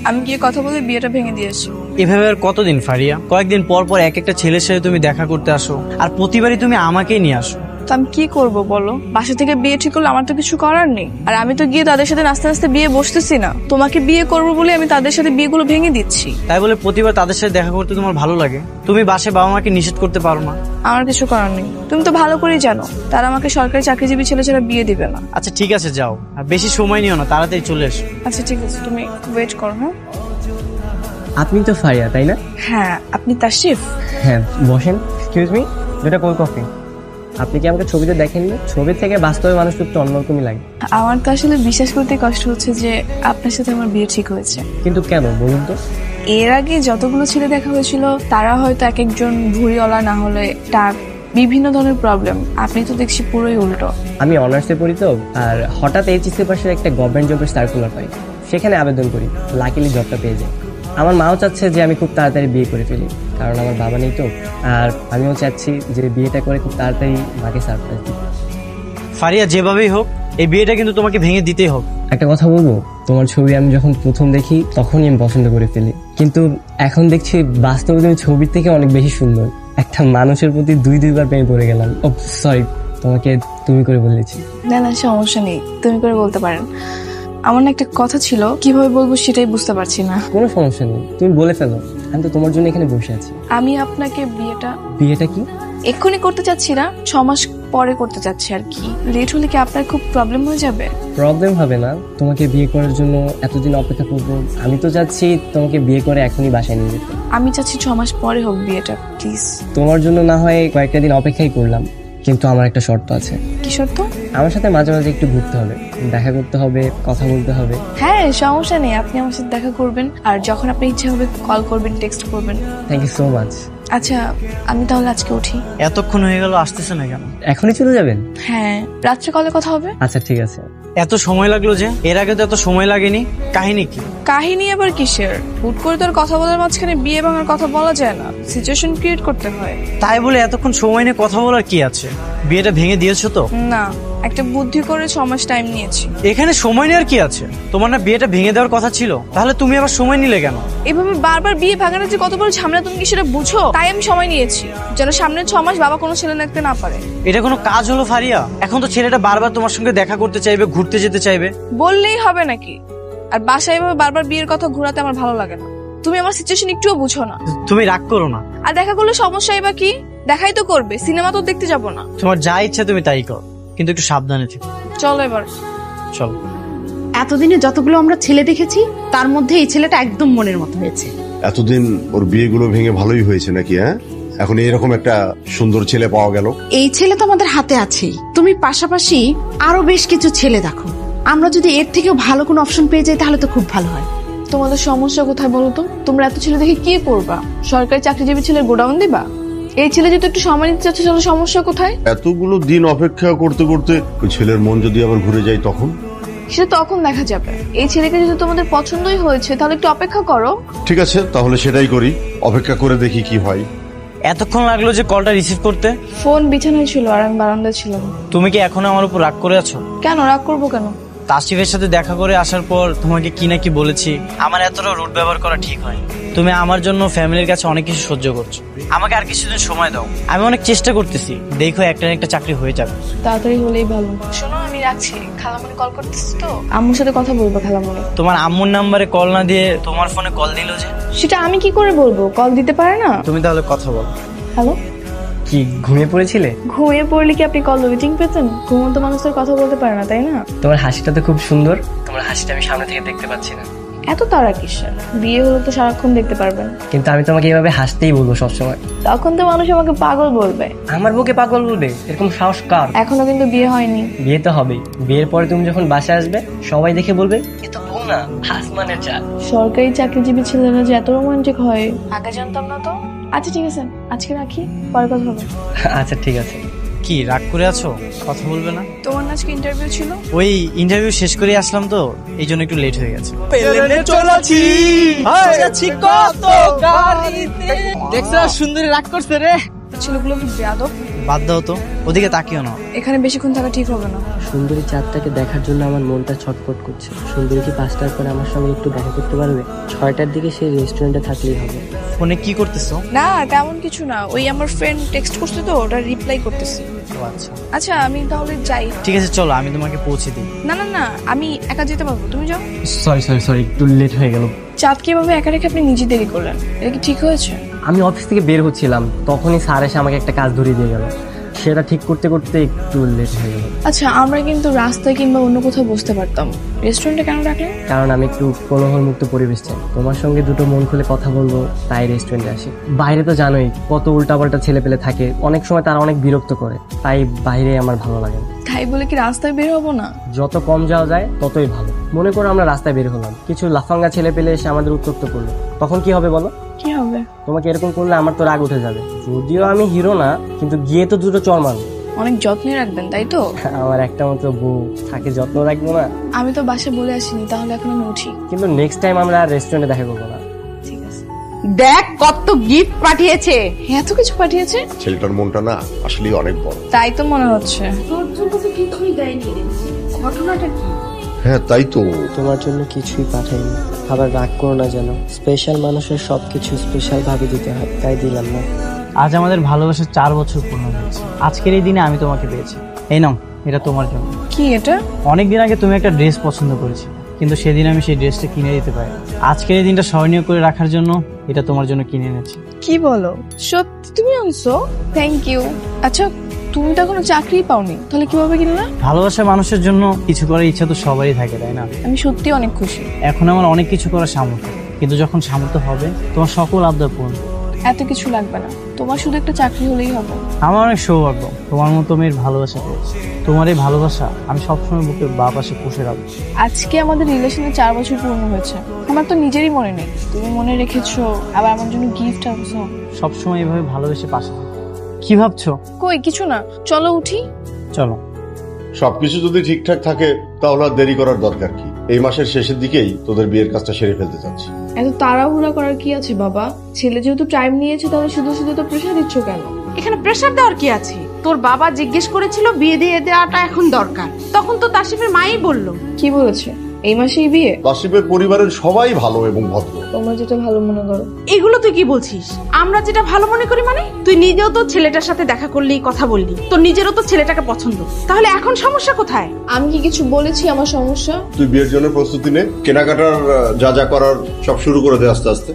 আমি গিয়ে কথা বলে বিয়েটা ভেঙে দিয়েছি। এভাবে আর কতদিন ফারিয়া? কয়েকদিন পর পর এক একটা ছেলের সাথে তুমি দেখা করতে আসো, আর প্রতিবারই তুমি আমাকেই নিয়ে আসো। তো আমি কি করব বলো? বাসা থেকে বিয়ে ঠিক করলে আমার তো কিছু করার নেই। আর আমি তো গিয়ে তাদের সাথে নাচতে নাচতে বিয়ে বসতেছি না। তোমাকে বিয়ে করবো বলে আমি তাদের সাথে বিয়েগুলো ভেঙে দিচ্ছি। তাই বলে প্রতিবার তাদের সাথে দেখা করতে তোমার ভালো লাগে? তুমি বাসায় বাবা মাকে নিষেধ করতে পারো না? আমার কিছু করার নেই। তুমি তো ভালো করেই জানো তারা আমাকে সরকারি চাকরিজীবী ছেলে ছাড়া বিয়ে দিবে না। আচ্ছা ঠিক আছে, যাও, আর বেশি সময় নিও না, তাড়াতাড়ি চলে এসো। আচ্ছা ঠিক আছে, তুমি ওয়েট করো। হ্যাঁ আপনি তো ফারিয়া, তাই না? হ্যাঁ, আপনি তাশরিফ? হ্যাঁ, বসেন। এক্সকিউজ মি, দুটা কোল্ড কফি। আপনি কি আমাকে ছবিতে দেখেননি? ছবি থেকে বাস্তবে মানুষ একটু অন্যরকমই লাগে। আমার তো আসলে বিশ্বাস করতে কষ্ট হচ্ছে যে আপনার সাথে আমার বিয়ে ঠিক হয়েছে। কিন্তু কেন বলুন তো? এর আগে যতগুলো ছেলে দেখা হয়েছিল তারা হয়তো এক একজন ভুঁড়িওয়ালা, না হলে টাক, বিভিন্ন ধরনের প্রবলেম। আপনি তো দেখছি পুরোই উল্টো। আমি অনার্সে পড়ি তো, আর হঠাৎ এইচএসসি পাশে একটা গভর্নমেন্ট জবের সার্কুলার পাই, সেখানে আবেদন করি, লাকিলি জবটা পেয়ে যাই। আমার মাও চাচ্ছে যে আমি খুব তাড়াতাড়ি বিয়ে করে ফেলি, কারণ আমার বাবা নেই তো। আর আমিও চাচ্ছি যে বিয়েটা করে খুব তাড়াতাড়ি মাকে সারপ্রাইজ দিই। ফারিয়া, যেভাবেই হোক এই বিয়েটা কিন্তু তোমাকে ভেঙে দিতেই হোক। একটা কথা বলবো, তোমার ছবি আমি যখন প্রথম দেখি তখনই আমি পছন্দ করে ফেলি, কিন্তু এখন দেখছি বাস্তবে তুমি ছবির থেকে অনেক বেশি সুন্দর। একটা মানুষের প্রতি দুইবার প্রেমে পড়ে গেলাম। ও সরি, তোমাকে তুমি করে বলেছি। না না, সমস্যা নেই, তুমি করে বলতে পারেন। আমার না একটা কথা ছিল, কিভাবে বলবো সেটাই বুঝতে পারছি না। কোনো সমস্যা নেই, তুমি বলে ফেলো, আমি তো তোমার জন্য এখানে বসে আছি। আমি আপনাকে বিয়েটা কি এক্ষুনি করতে চাচ্ছি না, 6 মাস পরে করতে চাচ্ছি আর কি। লেট হলে কি আপনার খুব প্রবলেম হয়ে যাবে? প্রবলেম হবে না, তোমাকে বিয়ে করার জন্য এতদিন অপেক্ষা করবো। আমি তো চাচ্ছি তোমাকে বিয়ে করে এখনই বাসায় নিয়ে যেতে। আমি চাচ্ছি 6 মাস পরে হোক বিয়েটা, প্লিজ। তোমার জন্য না হয় কয়েকটা দিন অপেক্ষাই করলাম, কিন্তু আমার একটা শর্ত আছে। কি শর্ত? আমার সাথে মাঝে মাঝে একটু ঘুরতে হবে, দেখা করতে হবে, কথা বলতে হবে। হ্যাঁ, সমস্যা নেই, আপনি আমার সাথে দেখা করবেন, আর যখন আপনার ইচ্ছা হবে কল করবেন, টেক্সট করবেন। Thank you so much. আচ্ছা, আমি তাহলে আজকে উঠি। এতক্ষণ হয়ে গেল, আসতেছে না কেন? এখনই চলে যাবেন? হ্যাঁ, রাত্রে কলে কথা হবে। আচ্ছা ঠিক আছে। এত সময় লাগলো যে? এর আগে তো এত সময় লাগেনি। কাহিনী কি? কাহিনী আবার কিসের? হুট করে তো আর কথা বলার মাঝখানে বিয়ে ভাঙার কথা বলা যায় না, সিচুয়েশন ক্রিয়েট করতে হয়। তাই বলে এতক্ষণ সময় নিয়ে কথা বলার কি আছে? বিয়েটা ভেঙে দিয়েছো তো? না, একটা বুদ্ধি করে 6 মাস টাইম নিয়েছি। এখানে সময় নেওয়ার কি আছে? তোমার না বিয়েটা ভেঙে দেওয়ার কথা ছিল, তাহলে তুমি আবার সময় নিলে কেন? এভাবে বারবার বিয়ে ভাঙানোর যে কত বড় ঝামেলা তুমি কি সেটা বুঝো? তাই আমি সময় নিয়েছি, যেন সামনের 6 মাস বাবা কোনো ছেলে দেখতে না পারে। এটা কোনো কাজ হলো ফারিয়া? এখন তো ছেলেটা বারবার তোমার সঙ্গে দেখা করতে চাইবে, ঘুরতে যেতে চাইবে। বললেই হবে নাকি? আর বাসায় এভাবে বারবার বিয়ের কথা ঘোরাতে আমার ভালো লাগে না। তুমি আমার সিচুয়েশন একটুও বুঝো না। তুমি রাগ করো না। আর দেখা করলে সমস্যাই বা কি? দেখাই তো করবে, সিনেমা তো দেখতে যাবো না। তোমার যা ইচ্ছা তুমি তাই কর, কিন্তু একটু সাবধানে থেকো। চলো এবার। চলো। এতদিনে যতগুলো আমরা ছেলে দেখেছি তার মধ্যে এই ছেলেটা একদম মনের মতো হয়েছে। এতদিন ওর বিয়েগুলো ভেঙে ভালোই হয়েছে নাকি? হ্যাঁ, এখন এরকম একটা সুন্দর ছেলে পাওয়া গেল। এই ছেলে তো আমাদের হাতে আছেই, তুমি পাশাপাশি আরো বেশ কিছু ছেলে দেখো। আমরা যদি এর থেকেও ভালো কোনো অপশন পেয়ে যাই তাহলে তো খুব ভালো হয়। তোমাদের সমস্যা কোথায় বলো তো? তোমরা এত ছেলে দেখে কি করবা? সরকারি চাকরিজীবী ছেলের গোডাউন দিবা? এই ছেলে যদি একটু সময় নিতে চাচ্ছে, তাহলে সমস্যা কোথায়? এতগুলো দিন অপেক্ষা করতে করতে ওই ছেলের মন যদি আবার ঘুরে যায় তখন? সেটা তখন দেখা যাবে। এই ছেলেকে যদি তোমাদের পছন্দই হয়েছে তাহলে একটু অপেক্ষা করো। ঠিক আছে, তাহলে সেটাই করি, অপেক্ষা করে দেখি কি হয়। এতক্ষণ লাগলো যে কলটা রিসিভ করতে? ফোন বিছানায় ছিল আর আমি বারান্দায় ছিলাম। তুমি কি এখনো আমার উপর রাগ করে আছো? কেন রাগ করবো কেন? তাসরিফের সাথে দেখা করে আসার পর তোমাকে কি না কি বলেছি। আমার এতটা রুট ব্যবহার করা ঠিক হয়। তুমি আমার জন্য ফ্যামিলির কাছে অনেক কিছু সহ্য করছো। আমাকে আর কিছুদিন সময় দাও, আমি অনেক চেষ্টা করতেছি, দেখো একটা না একটা চাকরি হয়ে যাবে। তাড়াতাড়ি হলেই ভালো। শোনো, আমি রাখছি, খালামণি কল করতেছি তো, আম্মুর সাথে কথা বলবো। খালামণি তোমার আম্মুর নাম্বারে কল না দিয়ে তোমার ফোনে কল দিল যে? সেটা আমি কি করে বলবো? কল দিতে পারে না? তুমি তাহলে কথা বলো। হ্যালো। কি ঘুমিয়ে পড়েছিলে? ঘুমিয়ে পড়লে কি আপনি কল ওয়েটিং পেতেন? ঘুমন্ত মানুষের কথা বলতে পারে না, তাই না? তোমার হাসিটা তো খুব সুন্দর, তোমার হাসিটা আমি সামনে থেকে দেখতে পাচ্ছি না। এত তাড়া কিসের? বিয়ে হলে তো সারাক্ষণ দেখতে পারবেন। কিন্তু আমি তোমাকে এইভাবে হাসতেই বলবো সবসময়। তখন তো মানুষ আমাকে পাগল বলবে। আমার বুকে পাগল বলবে? এরকম সাহস কার? এখনো কিন্তু বিয়ে হয়নি। বিয়ে তো হবেই। বিয়ের পরে তুমি যখন বাসায় আসবে সবাই দেখে বলবে এ তো বউ না, আসমানের চাঁদ। সরকারি চাকরিজীবী ছেলেরা যে এত রোমান্টিক হয় আগে জানতাম না তো। আচ্ছা ঠিক আছে, আজকে রাখি, পরে কথা হবে। আচ্ছা ঠিক আছে। কি রাগ করে আছো? কথা বলবে না? তোমার না আজকে ইন্টারভিউ ছিল? ওই ইন্টারভিউ শেষ করে আসলাম তো, এই জন্য একটু লেট হয়ে গেছে। দেখছো সুন্দরী রাগ করছে রে। ছেলেগুলো খুব বেয়াদব। বাদ দাও তো, ওদিকে তাকিও না। এখানে বেশিক্ষণ থাকা ঠিক হবে না। সুন্দরী চাঁদটাকে দেখার জন্য আমার মনটা ছটফট করছে। সুন্দরী কি 5টার পরে আমার সঙ্গে একটু দেখা করতে পারবে? 6টার দিকে সেই রেস্টুরেন্টে থাকলেই হবে। ফোনে কি করতেছো? না তেমন কিছু না, ওই আমার ফ্রেন্ড টেক্সট করছে তো ওটা রিপ্লাই করতেছি। ও আচ্ছা, আচ্ছা আমি তাহলে যাই। ঠিক আছে চলো, আমি তোমাকে পৌঁছে দিই। না না না, আমি একা যেতে পারবো, তুমি যাও। সরি একটু লেট হয়ে গেল। চাঁদকে এভাবে একা রেখে আপনি নিজে দেরি করলেন, এটা কি ঠিক হয়েছে? আমি অফিস থেকে বের হচ্ছিলাম, তখনই স্যার এসে আমাকে একটা কাজ ধরিয়ে দিয়ে গেল। সেটা ঠিক করতে করতে একটু লেট হয়ে গেল। আচ্ছা আমরা কিন্তু রাস্তায় কিংবা অন্য কোথাও বসতে পারতাম, রেস্টুরেন্টে কেন রাখলেন? কারণ আমি একটু কোলাহলমুক্ত পরিবেশ চাই। তোমার সঙ্গে দুটো মন খুলে কথা বলবো, তাই রেস্টুরেন্টে আসি। বাইরে তো জানোই কত উল্টাপাল্টা ছেলে পেলে থাকে, অনেক সময় তারা অনেক বিরক্ত করে, তাই বাইরে আমার ভালো লাগে না। তাই বলে কি রাস্তায় বের হবো না? যত কম যাওয়া যায় ততই ভালো। মনে করো আমরা রাস্তায় বের হলাম, কিছু লাফাঙ্গা ছেলে পেলে এসে আমাদের উত্তপ্ত করলো, তখন কি হবে বলো? কি হবে? তোমাকে এরকম করলে আমার তো রাগ উঠে যাবে। যদিও আমি হিরো না, কিন্তু গিয়ে তো দুটো চড় মারবো। অনেক যত্নে রাখবেন তাই তো? আমার একটা মাত্র বউ থাকে, যত্ন রাখবো না? আমি তো বাসায় বলে আসিনি, তাহলে এখন আমি উঠি। কিন্তু নেক্সট টাইম আমরা রেস্টুরেন্টে দেখা করবো না। ঠিক আছে। দেখ কত গিফট পাঠিয়েছে। এত কিছু পাঠিয়েছে? ছেলেটার মনটা না আসলেই অনেক বড়। তাই তো মনে হচ্ছে। তোর জন্য তো কিছুই দেয়নি রে। ঘটনাটা কি? হ্যাঁ তাই তো। তোমার জন্য কিছুই পাঠাইনি। আবার রাগ করো না যেন, স্পেশাল মানুষের সবকিছু স্পেশাল ভাবে দিতে হয়, তাই দিলাম না। আজ আমাদের ভালোবাসার 4 বছর পূর্ণ হয়েছে। আজকের এই দিনে আমি তোমাকে পেয়েছি। এই নাও, এটা তোমার জন্য। কি এটা? অনেকদিন আগে তুমি একটা ড্রেস পছন্দ করেছি, কিন্তু সেদিন আমি সেই ড্রেসটা কিনে দিতে পারি। আজকের এই দিনটা স্মরণীয় করে রাখার জন্য এটা তোমার জন্য কিনে এনেছি। কি বলো, সত্যি তুমি আনছো? Thank you. আচ্ছা তুমি তো এখনো চাকরি পাওনি, তাহলে কিভাবে কিনলে? ভালোবাসা মানুষের জন্য কিছু করার ইচ্ছা তো সবারই থাকে, তাই না? আমি সত্যি অনেক খুশি। এখন আমার অনেক কিছু করার সামর্থ্য, কিন্তু যখন সামর্থ্য হবে তোমার সকল আবদার পূরণ করব। এত কিছু লাগবে না, তোমার শুধু একটা চাকরি হলেই হবে। আমার অনেক সৌভাগ্য তোমার মতো মেয়ের ভালোবাসা পেয়েছি। তোমার এই ভালোবাসা আমি সবসময় বুকের বাঁ পাশে পুষে রাখবো। আজকে আমাদের রিলেশনে 4 বছর পূর্ণ হয়েছে, আমার তো নিজেরই মনে নেই। তুমি মনে রেখেছো, আবার আমার জন্য গিফট আনছো। সবসময় এভাবে ভালোবেসে পাশে থাকো। কি ভাবছো? কই কিছু না, চলো উঠি। চলো। সবকিছু যদি ঠিকঠাক থাকে তাহলে আর দেরি করার দরকার কি? এই মাসের শেষের দিকেই তোদের বিয়ের কাজটা সেরে ফেলতে চাচ্ছি। এত তাড়াহুড়া করার কি আছে বাবা? ছেলে যেহেতু টাইম নিয়েছে, তাহলে শুধু শুধু তো প্রেশার দিচ্ছ কেন? এখানে প্রেসার দেওয়ার কি আছে? তোর বাবা জিজ্ঞেস করেছিল বিয়ে দিয়ে দেওয়াটা এখন দরকার, তখন তো তাসিফের মাই বলল। কি বলেছে? এই মাসেই বিয়ে? কাশিপের পরিবারের সবাই ভালো এবং ভদ্র। তোমরা যেটা ভালো মনে করো। এগুলো তুই কি বলছিস? আমরা যেটা ভালো মনে করি মানে? তুই নিজেও তো ছেলেটার সাথে দেখা করলি, কথা বললি, তোর নিজেরও তো ছেলেটাকে পছন্দ, তাহলে এখন সমস্যা কোথায়? আমি কি কিছু বলেছি আমার সমস্যা? তুই বিয়ের জন্য প্রস্তুতি নে, কেনাকাটার যা যা করার সব শুরু করে দে আস্তে আস্তে।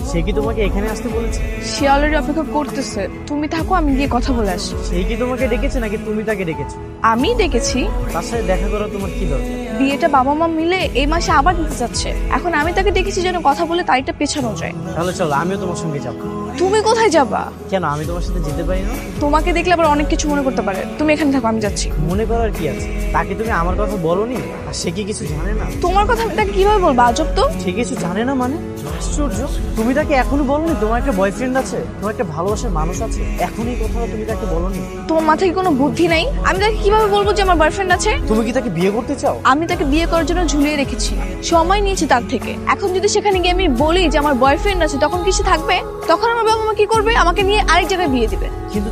সে কি তোমাকে এখানে আসতে বলেছে? সে অলরেডি অপেক্ষা করতেছে, তুমি থাকো, আমি গিয়ে কথা বলে আসি। সে কি তোমাকে ডেকেছে নাকি তুমি তাকে ডেকেছো? আমি ডেকেছি। তার সাথে দেখা করার তোমার কি দরকার? বিয়েটা বাবা মা মিলে এই মাসে আবার দিতে যাচ্ছে, এখন আমি তাকে ডেকেছি যেন কথা বলে তারিখটা পেছানো যায়। তাহলে চলো, আমিও তোমার সঙ্গে যাবো। তুমি কোথায় যাবা? কেন, আমি তোমার সাথে যেতে পারি না? তোমাকে দেখলে আবার অনেক কিছু মনে করতে পারে। তুমি এখানে থাকো, আমি যাচ্ছি। মনে করার কি আছে? তাকে তুমি আমার কথা বলোনি, আর সে কি কিছু জানে না? তোমার কথা আমি তাকে কিভাবে বলবো? আজব তো। সে কিছু জানে না মানে? আশ্চর্য, তুমি তাকে এখনো বলোনি তোমার একটা বয়ফ্রেন্ড আছে, তোমার একটা ভালোবাসার মানুষ আছে? এখন এই কথাটা তুমি তাকে বলোনি? তোমার মাথায় কি কোনো বুদ্ধি নাই? আমি তাকে কিভাবে বলবো যে আমার বয়ফ্রেন্ড আছে? তুমি কি তাকে বিয়ে করতে চাও? আমি তাকে বিয়ে করার জন্য ঝুলিয়ে রেখেছি, সময় নিয়েছি তার থেকে। এখন যদি সেখানে গিয়ে আমি বলি যে আমার বয়ফ্রেন্ড আছে, তখন কি সে থাকবে? তখন আমার বাবা মা কি করবে? আমাকে নিয়ে আরেক জায়গায় বিয়ে দিবে। কিন্তু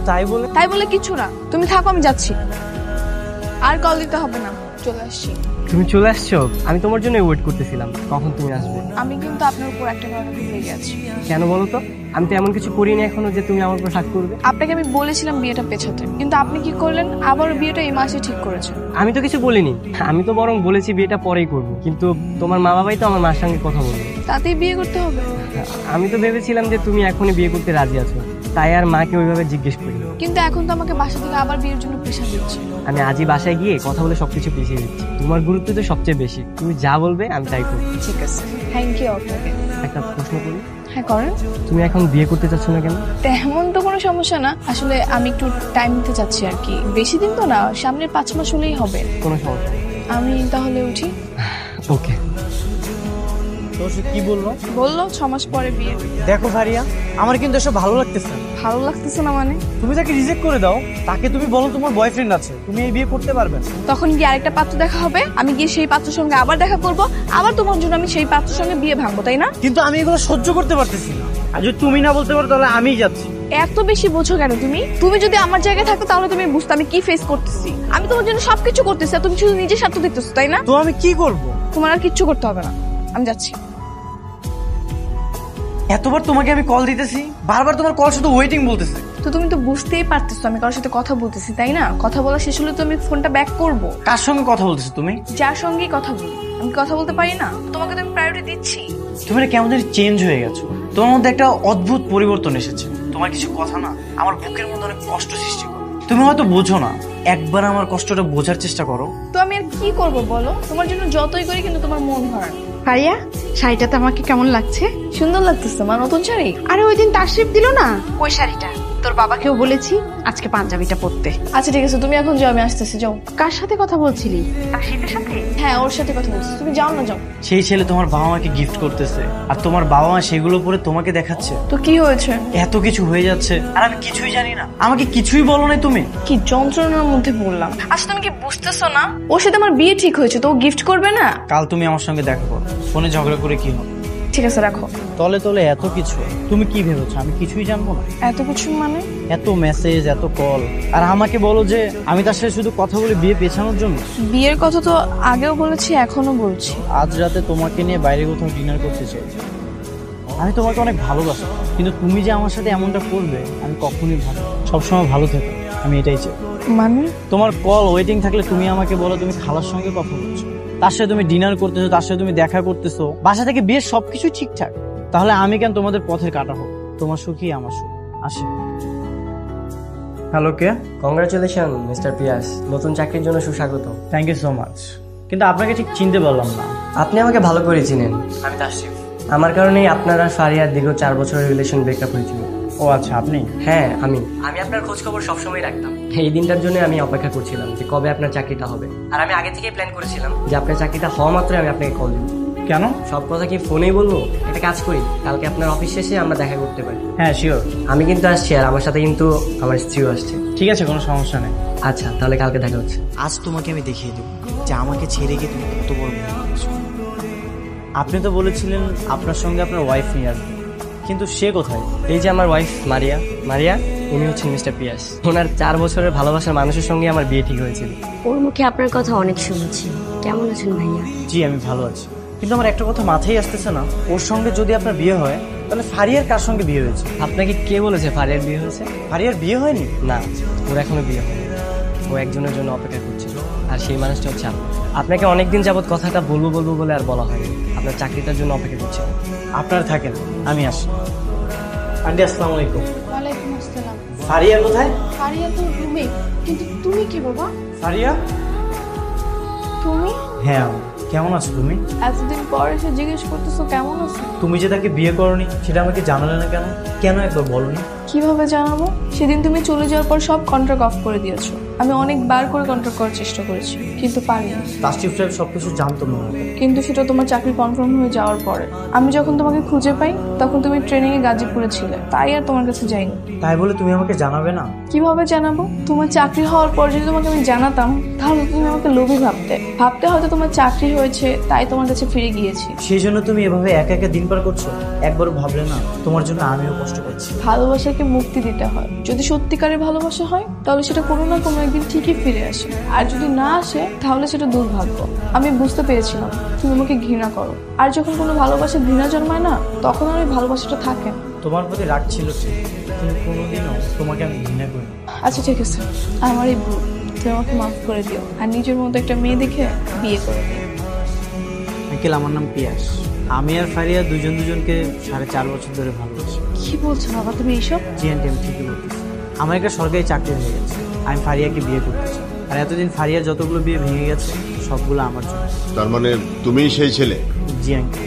তাই বলে কিছু না, তুমি থাকো, আমি যাচ্ছি। আর কল দিতে হবে না, চলে আসছি। তুমি চলে আসছো? আমি তোমার জন্য ওয়েট করতেছিলাম, কখন তুমি আসবে। আমি কিন্তু আপনার উপর একটা কারণে খুব রেগে আছি। কেন বলো তো? আমি তো এমন কিছু করিনি এখনো যে তুমি আমার উপর রাগ করবে। আপনাকে আমি বলেছিলাম বিয়েটা পেছাতে, কিন্তু আপনি কি করলেন? আবার বিয়েটা এই মাসে ঠিক করেছেন। আমি তো কিছু বলিনি, আমি তো বরং বলেছি বিয়েটা পরেই করব, কিন্তু তোমার মা বাবাই তো আমার মার সঙ্গে কথা বলবে। তাতেই বিয়ে করতে হবে? আমি তো ভেবেছিলাম যে তুমি এখনই বিয়ে করতে রাজি আছো, তাই আর মাকে ওইভাবে জিজ্ঞেস করি। কিন্তু এখন তো আমাকে বাসা থেকে আবার বিয়ের জন্য প্রেশার দিচ্ছে। আমি আজই বাসায় গিয়ে কথা বলে সবকিছু পিছিয়ে দিচ্ছি। তোমার গুরুত্ব তো সবচেয়ে বেশি, তুমি যা বলবে আমি তাই করবো। ঠিক আছে, থ্যাংক ইউ আপনাকে। একটা প্রশ্ন করি, হ্যাঁ করেন। তুমি এখন বিয়ে করতে চাচ্ছ না কেন? তেমন তো কোনো সমস্যা না, আসলে আমি একটু টাইম নিতে চাচ্ছি আর কি। বেশি দিন তো না, সামনের 5 মাস হলেই হবে। কোনো সমস্যা নেই। আমি তাহলে উঠি। ওকে। তো সে কি বললো? বললো 6 মাস পরে বিয়ে। দেখো ফারিয়া, আমার কিন্তু এসব ভালো লাগতেছে না। ভালো লাগতেছে না মানে? তুমি তাকে রিজেক্ট করে দাও, তাকে তুমি বলো তোমার বয়ফ্রেন্ড আছে, তুমি এই বিয়ে করতে পারবে না। তখন গিয়ে আরেকটা পাত্র দেখা হবে, আমি গিয়ে সেই পাত্রের সঙ্গে আবার দেখা করব, আবার তোমার জন্য আমি সেই পাত্রের সঙ্গে বিয়ে ভাঙবো, তাই না? কিন্তু আমি এগুলো সহ্য করতে পারতেছি না। আর যদি তুমি না বলতে পারো তাহলে আমিই যাচ্ছি। এত বেশি বোঝো কেন তুমি? তুমি যদি আমার জায়গায় থাকতো তাহলে তুমি বুঝতে আমি কি ফেস করতেছি। আমি তোমার জন্য সবকিছু করতেছি আর তুমি শুধু নিজের স্বার্থ দেখতেছো, তাই না? তো আমি কি করব? তোমার আর কিচ্ছু করতে হবে না, আমি যাচ্ছি। এতবার তোমাকে আমি কল দিতেছি, বারবার তোমার কল শুধু ওয়েটিং বলতেছে। তো তুমি তো বুঝতেই পারতেছো আমি কারোর সাথে কথা বলতেছি, তাই না? কথা বলা শেষ হলে তো আমি ফোনটা ব্যাক করব। কার সঙ্গে কথা বলতেছো তুমি? যার সঙ্গেই কথা বলি, আমি কথা বলতে পারি না? তোমাকে তো আমি প্রায়োরিটি দিচ্ছি। তুমি না কেমন জানি চেঞ্জ হয়ে গেছো, তোমার মধ্যে একটা অদ্ভুত পরিবর্তন এসেছে। তোমার কিছু কথা না আমার বুকের মধ্যে অনেক কষ্ট সৃষ্টি করে। তুমি হয়তো বোঝো না, একবার আমার কষ্টটা বোঝার চেষ্টা করো। তো আমি আর কি করব বলো? তোমার জন্য যতই করি কিন্তু তোমার মন ভরে না। ফারিয়া, শাড়িটাতে আমাকে কেমন লাগছে? সুন্দর লাগতেছে মা, নতুন শাড়ি। আরে ওই দিন তাশরিফ দিল না ওই শাড়িটা, তোর বাবাকেও বলেছি আজকে পাঞ্জাবিটা পরতে। আচ্ছা ঠিক আছে, তুমি এখন যাও, আমি আসতেছি। যাও। কার সাথে কথা বলছিলি? তাশরিফের সাথে? হ্যাঁ, ওর সাথে কথা বলছি। তুমি যাও না, যাও। সেই ছেলে তোমার বাবা মাকে গিফট করতেছে আর তোমার বাবা মা সেগুলো পরে তোমাকে দেখাচ্ছে। তো কি হয়েছে? এত কিছু হয়ে যাচ্ছে আর আমি কিছুই জানি না। আমাকে কিছুই বলো না তুমি। কি যন্ত্রণার মধ্যে পড়লাম। আচ্ছা তুমি কি বুঝতেছো না ওর সাথে আমার বিয়ে ঠিক হয়েছে, তো ও গিফট করবে না? কাল তুমি আমার সঙ্গে দেখা করো, ফোনে ঝগড়া করে কি হবে? ঠিক আছে, রাখো। তলে তলে এত কিছু, তুমি কি ভেবেছো আমি কিছুই জানবো না? এত কিছু মানে? এত মেসেজ, এত কল, আর আমাকে বলো যে আমি তার সাথে শুধু কথা বলে বিয়ে পেছানোর জন্য। বিয়ের কথা তো আগেও বলেছি, এখনো বলছি। আজ রাতে তোমাকে নিয়ে বাইরে কোথাও ডিনার করতে চাই। আমি তোমাকে অনেক ভালোবাসি, কিন্তু তুমি যে আমার সাথে এমনটা করবে আমি কখনোই ভালো। সবসময় ভালো থেকো, আমি এটাই চাই। মানে? তোমার কল ওয়েটিং থাকলে তুমি আমাকে বলো তুমি খালার সঙ্গে কথা বলছো, তার সাথে তুমি ডিনার করতেছো, তার সাথে তুমি দেখা করতেছো, বাসা থেকে বিয়ের সবকিছু ঠিকঠাক, তাহলে আমি কেন তোমাদের পথের কাটা হোক? তোমার সুখই আমার সুখ। আসি। হ্যালো, কে? কংগ্রাচুলেশন মিস্টার পিয়াস, নতুন চাকরির জন্য সুস্বাগত। থ্যাংক ইউ সো মাচ, কিন্তু আপনাকে ঠিক চিনতে পারলাম না। আপনি আমাকে ভালো করে চিনেন, আমি তাশরিফ। আমার কারণেই আপনারা ফারিয়ার দীর্ঘ 4 বছরের রিলেশন ব্রেকআপ হয়েছিল। ও আচ্ছা, আপনি? হ্যাঁ, আমি আপনার খোঁজ খবর সবসময় রাখতাম। এই দিনটার জন্য আমি অপেক্ষা করছিলাম যে কবে আপনার চাকরিটা হবে, আর আমি আগে থেকেই প্ল্যান করেছিলাম যে আপনার চাকরিটা হওয়া মাত্রই আমি আপনাকে কল দিব। কেন? সব কথা কি ফোনেই বলবো? একটা কাজ করি, কালকে আপনার অফিস শেষে আমরা দেখা করতে পারি। হ্যাঁ, শিওর। আমি কিন্তু আসছি, আর আমার সাথে কিন্তু আমার স্ত্রীও আসছে। ঠিক আছে, কোনো সমস্যা নেই। আচ্ছা, তাহলে কালকে দেখা হচ্ছে। আজ তোমাকে আমি দেখিয়ে দেবো যে আমাকে ছেড়ে গিয়ে তুমি কত বড় ভুল করেছো। আপনি তো বলেছিলেন আপনার সঙ্গে আপনার ওয়াইফ নিয়ে আসবেন, কিন্তু সে কোথায়? এই যে আমার ওয়াইফ মারিয়া। মারিয়া, উনি হচ্ছেন মিস্টার পিয়াস। ওনার 4 বছরের ভালোবাসার মানুষের সঙ্গে আমার বিয়ে ঠিক হয়েছিল। ওর মুখে আপনার কথা অনেক শুনেছি। কেমন আছেন ভাইয়া? জি, আমি ভালো আছি, কিন্তু আমার একটা কথা মাথায় আসতেছে না, ওর সঙ্গে যদি আপনার বিয়ে হয় তাহলে ফারিয়ার কার সঙ্গে বিয়ে হয়েছে? আপনাকে কে বলেছে ফারিয়ার বিয়ে হয়েছে? ফারিয়ার বিয়ে হয়নি? না, ওর এখনো বিয়ে হয়নি। ও একজনের জন্য অপেক্ষা করছিল, আর সেই মানুষটা হচ্ছে আপনি। আপনাকে অনেকদিন যাবৎ কথাটা বলবো বলবো বলে আর বলা হয়নি। আপনার চাকরিটার জন্য অপেক্ষা করছি। আপনারা থাকেন, আমি আসি। আন্টি, আসসালামু আলাইকুম। ওয়ালাইকুম আসসালাম। ফারিয়া কোথায়? ফারিয়া তো রুমে, কিন্তু তুমি কি বাবা? ফারিয়া? তুমি? হ্যাঁ, আমি। কেমন আছো তুমি? এতদিন পর এসে জিজ্ঞেস করতেছো কেমন আছো। তুমি যে তাকে বিয়ে করনি সেটা আমাকে জানালে না কেন? কেন একবার বলনি? কিভাবে জানাবো? সেদিন তুমি চলে যাওয়ার পর সব কন্ট্রাক্ট অফ করে দিয়েছো। আমি অনেকবার করে কন্ট্রাক্ট করার চেষ্টা করেছি, কিন্তু পারিনি। তাশরিফ সাহেব সবকিছু জানতো মনে হয়। কিন্তু সেটা তোমার চাকরি কনফার্ম হয়ে যাওয়ার পরে। আমি যখন তোমাকে খুঁজে পাই তখন তুমি ট্রেনিং এ গাজীপুরে ছিলে, তাই আর তোমার কাছে যাইনি। তাই বলে তুমি আমাকে জানাবে না? কিভাবে জানাবো? তোমার চাকরি হওয়ার পর যদি তোমাকে আমি জানাতাম তাহলে তুমি আমাকে লোভী ভাবতে হয়তো তোমার চাকরি হয়েছে তাই তোমার কাছে ফিরে গিয়েছি। সেই জন্য তুমি এভাবে একা একা দিন পার করছো? একবারও ভাবলে না তোমার জন্য আমিও কষ্ট করছি? ভালোবাসাকে মুক্তি দিতে হয়। যদি সত্যিকারের ভালোবাসা হয় তাহলে সেটা কোনো না কোনো একদিন ঠিকই ফিরে আসে, আর যদি না আসে তাহলে সেটা দুর্ভাগ্য। আমি বুঝতে পেরেছিলাম তুমি আমাকে ঘৃণা করো, আর যখন কোনো ভালোবাসা ঘৃণা জন্মায় না তখন আর ওই ভালোবাসাটা থাকে না। তোমার প্রতি রাগ ছিল ঠিক, কিন্তু কোনোদিনও তোমাকে আমি ঘৃণা করি। আচ্ছা ঠিক আছে, আমার এই ভুল, তুমি আমাকে মাফ করে দিও, আর নিজের মতো একটা মেয়ে দেখে বিয়ে করে দিও। আঙ্কেল, আমার নাম পিয়াস। আমি আর ফারিয়া দুজনকে 4.5 বছর ধরে ভালোবাসি। কি বলছো বাবা তুমি এইসব? জি আন্টি, আমি ঠিকই বলতেছি। আমার একটা সরকারি চাকরি হয়ে গেছে, আমি ফারিয়াকে বিয়ে করতে চাই। আর এতদিন ফারিয়ার যতগুলো বিয়ে ভেঙে গেছে সবগুলো আমার জন্য। তার মানে তুমিই সেই ছেলে? জি আঙ্কেল,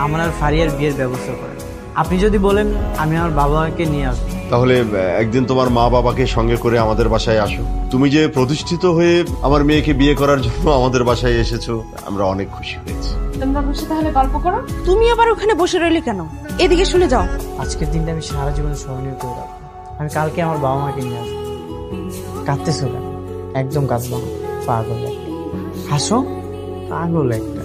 আমার আর ফারিয়ার বিয়ের ব্যবস্থা করেন। আপনি যদি বলেন আমি আমার বাবাকে নিয়ে আসবো। তাহলে একদিন তোমার মা বাবাকে সঙ্গে করে আমাদের বাসায় আসো। তুমি যে প্রতিষ্ঠিত হয়ে আমার মেয়েকে বিয়ে করার জন্য আমাদের বাসায় এসেছো, আমরা অনেক খুশি হয়েছি। তোমরা বসে তাহলে গল্প করো। তুমি আবার ওখানে বসে রইলে কেন? এদিকে শুনে যাও। আজকের দিনটা আমি সারা জীবন স্মরণীয় করে রাখবো। আমি কালকে আমার বাবা মাকে নিয়ে আসবো। কাঁদতেছো কেন? একদম কাঁদবো না, পাগল একটা। হাসো, পাগল একটা।